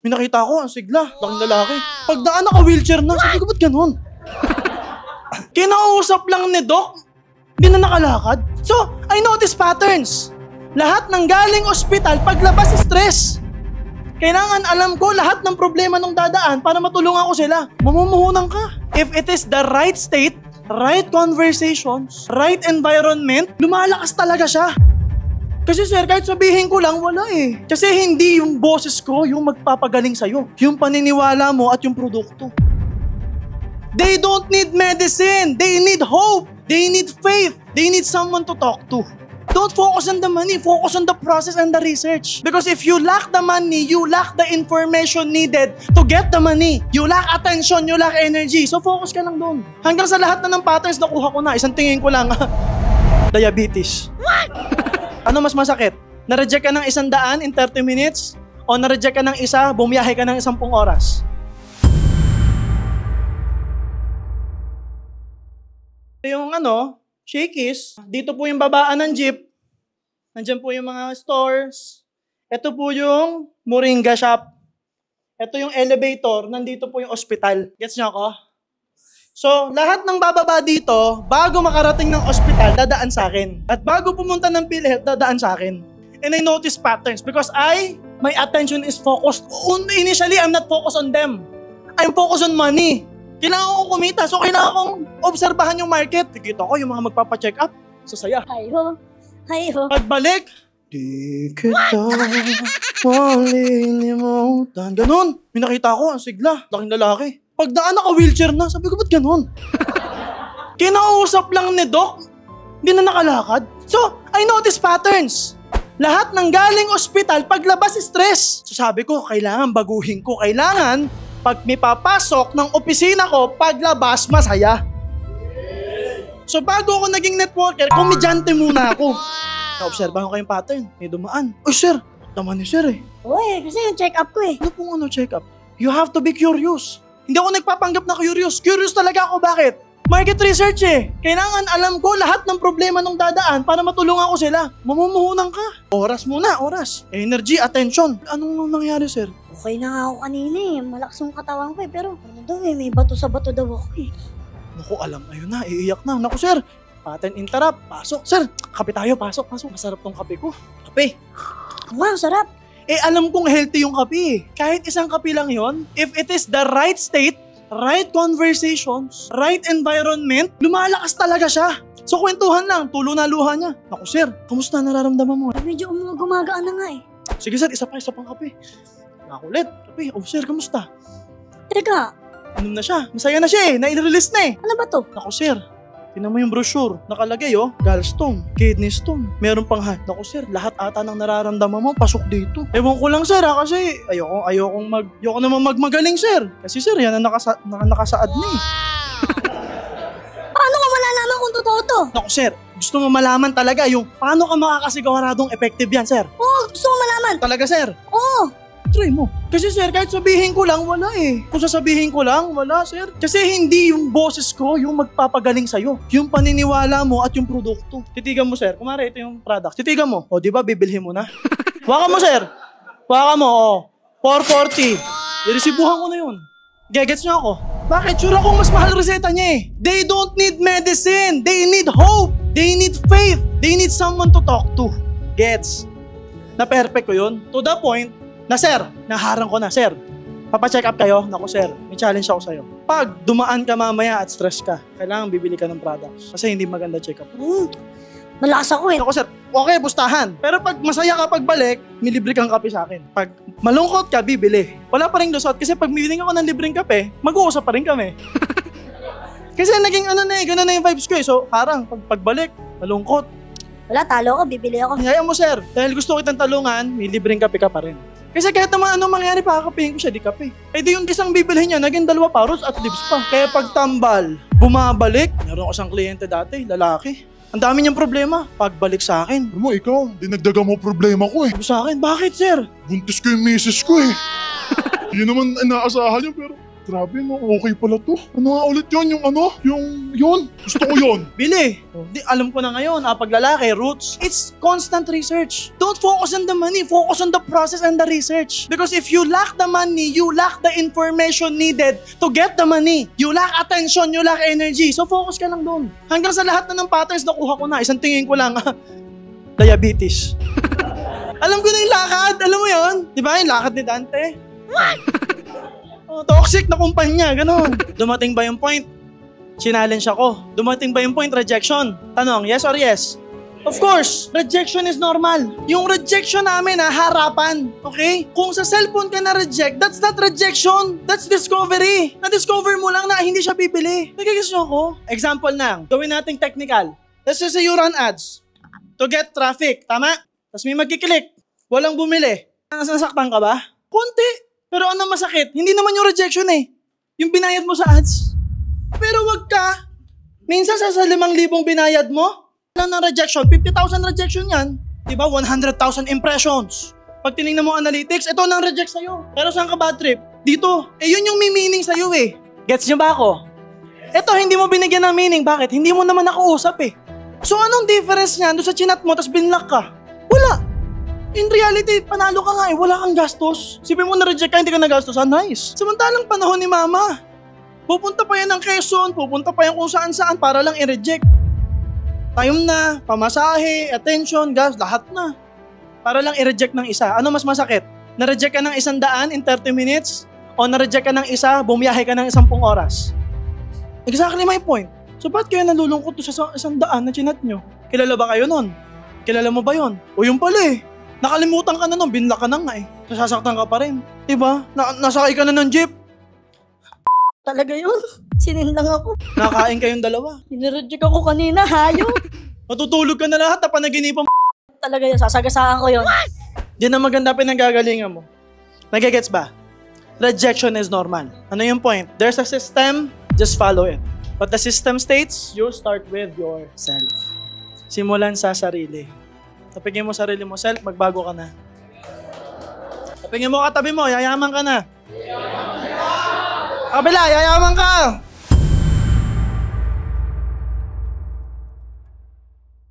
May nakita ko, ang sigla, laking lalaki. Pagdaan naka-wheelchair na, sabi ko, ba't ganun? Kinausap lang ni Doc, hindi na nakalakad. So, I notice patterns. Lahat ng galing ospital, paglabas stress. Kailangan alam ko lahat ng problema nung dadaan para matulungan ko sila. Mamumuhunan ka. If it is the right state, right conversations, right environment, lumalakas talaga siya. Kasi sir, kahit sabihin ko lang, wala eh. Kasi hindi yung boses ko yung magpapagaling sa'yo. Yung paniniwala mo at yung produkto. They don't need medicine. They need hope. They need faith. They need someone to talk to. Don't focus on the money. Focus on the process and the research. Because if you lack the money, you lack the information needed to get the money. You lack attention, you lack energy. So focus ka lang doon. Hanggang sa lahat na ng patterns nakuha ko na, isang tingin ko lang, diabetes. What? Ano mas masakit? Na-reject ka ng 100 in 30 minutes? O na-reject ka ng isa, bumiyahe ka ng 10 oras? Yung Shakey's, dito po yung babaan ng jeep. Nandyan po yung mga stores. Ito po yung Moringa shop. Ito yung elevator. Nandito po yung hospital. Gets nyo ako? So, lahat ng bababa dito, bago makarating ng ospital, dadaan sa akin. At bago pumunta ng PhilHealth, dadaan sa akin. And I notice patterns because my attention is focused. Initially, I'm not focused on them. I'm focused on money. Kailangan kong kumita, so kailangan kong obserbahan yung market. Tikita ko yung mga magpapacheck up. Sasaya. Hayo. Pagbalik, di kita malilimutan. Ganun. May nakita ko, ang sigla, laking lalaki. Pagdaan naka-wheelchair na, sabi ko, ba't ganun? Kinausap lang ni Doc, hindi na nakalakad. So, I notice patterns. Lahat ng galing ospital, paglabas stress. So sabi ko, kailangan baguhin ko. Kailangan, pag may papasok ng opisina ko, paglabas, masaya. So bago ako naging networker, komedyante muna ako. Na-obserbahan ko yung pattern, may dumaan. Uy sir, naman ni sir eh. Uy, kasi yung check-up ko eh. Ano pong check-up? You have to be curious. Hindi ako nagpapanggap na curious. Curious talaga ako, bakit? Market research eh. Kailangan alam ko lahat ng problema nung dadaan para matulungan ko sila. Mamumuhunan ka. Oras muna, oras. Energy, attention. Anong nangyari, sir? Okay na nga ako kanina eh. Malakas yung katawan ko eh. Pero ano daw eh, may bato sa bato daw ako eh. Naku, alam, ayun na, iiyak na. Naku, sir. Pattern interrupt. Pasok. Sir, kape tayo. Pasok. Masarap tong kape ko. Kape. Wow, sarap. Eh, alam kong healthy yung kape. Kahit isang kape lang yon, if it is the right state, right conversations, right environment, lumalakas talaga siya. So, kwentuhan lang, tulo na luha niya. Naku, sir, kamusta nararamdaman mo? Medyo gumagaan na nga eh. Sige, sir, isa pang kape. Nakulit, kape. Oh, sir, kamusta? Teka. Ano na siya? Masaya na siya eh. Na-release na eh. Ano ba to? Naku, sir. Tingnan mo yung brochure. Nakalagay gallstone, kidney stone. Meron pang Naku sir, lahat ata ng nararamdaman mo, pasok dito. Ewan ko lang sir kasi ayoko naman magmagaling sir. Kasi sir, yan ang nakasaad na eh. Paano ko malalaman kung totoo to? Naku sir, gusto mo malaman talaga yung paano ka makakasiguradong effective yan sir? Oo, gusto mo malaman. Talaga sir? Oo. Try mo. Kasi sir, kahit sabihin ko lang, wala eh. Kung sasabihin ko lang, wala sir. Kasi hindi yung boses ko yung magpapagaling sa'yo. Yung paniniwala mo at yung produkto. Titigan mo sir. Kumari, ito yung product. Titigan mo. O, di ba, bibilhin mo na? Waka mo sir. Waka mo, 440. I-resibuhan ko na yun. Gagets nyo ako. Bakit? Sure akong mas mahal reseta niya eh. They don't need medicine. They need hope. They need faith. They need someone to talk to. Gets? Na-perfect ko yun. To the point, na sir, naharang ko na, sir. Papacheck up kayo? Naku sir, may challenge ako sa'yo. Pag dumaan ka mamaya at stress ka, kailangan bibili ka ng products. Kasi hindi maganda check up. Malakas ako eh. Naku sir, okay, pustahan. Pero pag masaya ka pagbalik, may libre kang kape sa akin. Pag malungkot ka, bibili. Wala pa rin lusot. Kasi pag bibili ako ng libreng kape, mag-uusap pa rin kami. Kasi naging ganun na yung vibes ko eh. So, harang, pagbalik, malungkot. Wala, talo ko, bibili ako. Hayaan mo sir, dahil gusto kitang talungan, may libreng kape ka pa rin. Kasi kahit naman anong mangyari, pakakapihin ko siya, di kape. Eh di yung isang bibilhin niya, naging 2 paros at lips pa. Kaya pag tambal, bumabalik, meron ko isang kliyente dati, lalaki. Ang dami niyang problema, pagbalik sa akin. Ano mo, ikaw, dinagdagan mo problema ko eh. Sabi sa akin, bakit sir? Buntis ko yung misis ko eh. Yun naman inaasahan niyo pero Grabe, no? Okay pala to. Ano nga ulit yun? Yung ano? Yun. Gusto ko yun. Bili. Di, alam ko na ngayon, pag lalaki, roots. It's constant research. Don't focus on the money. Focus on the process and the research. Because if you lack the money, you lack the information needed to get the money. You lack attention, you lack energy. So focus ka lang doon. Hanggang sa lahat na ng patterns nakuha ko na, isang tingin ko lang, diabetes. Alam ko na yung lakad. Alam mo yun? Di ba yung lakad ni Dante? What? Toxic na kumpanya, gano'n. Dumating ba yung point? Challenge ako. Dumating ba yung point? Rejection. Tanong, yes or yes? Of course, rejection is normal. Yung rejection namin, harapan. Okay? Kung sa cellphone ka na-reject, that's not rejection. That's discovery. Na-discover mo lang na hindi siya bibili. Nagigis nyo ako? Example lang. Gawin nating technical. Let's just say you run ads to get traffic. Tama? Tapos may magkiklik. Walang bumili. Nasasaktan ka ba? Konti. Pero ano masakit? Hindi naman yung rejection eh. Yung binayad mo sa ads. Pero wag ka. Minsan sa 5,000 binayad mo, wala ng rejection. 50,000 rejection yan. Diba? 100,000 impressions. Pag tinignan mo analytics, ito nang reject sa'yo. Pero saan ka bad trip? Dito. Yun yung may meaning sa'yo eh. Gets nyo ba ako? Ito, hindi mo binigyan ng meaning. Bakit? Hindi mo naman nakausap eh. So anong difference niyan doon sa chinat mo tapos binlock ka? Wala. In reality, panalo ka nga eh. Wala kang gastos. Sipin mo na-reject ka, hindi ka nagastos. Nice. Samantalang panahon ni mama. Pupunta pa yan ng Quezon, pupunta pa yan kung saan-saan para lang i-reject. Time na, pamasahe, attention, gas, lahat na. Para lang i-reject ng isa. Ano mas masakit? Na-reject ka ng 100 in 30 minutes? O na-reject ka ng isa, bumiyahe ka ng 10 oras? Exactly my point. So ba't kayo nalulungkot sa 100 na chinat nyo? Kilala ba kayo nun? Kilala mo ba yun? O yung pala eh. Nakalimutan ka na nun, binlock ka na nga eh. Nasasaktan ka pa rin. Diba? Nasakay ka na ng jeep. Talaga yun? Sinin lang ako. Nakain kayong dalawa. Nireject ako kanina, hayop. Matutulog ka na lahat na panaginipan. Talaga yun, sasagasaan ko yun. Diyan na maganda pinanggagalingan mo. Nagigets ba? Rejection is normal. Ano yung point? There's a system, just follow it. But the system states, you start with yourself. Simulan sa sarili. Tapingin mo sarili mo, self, magbago ka na. Tapingin mo katabi mo, yayaman ka na. Kabila, yayaman ka!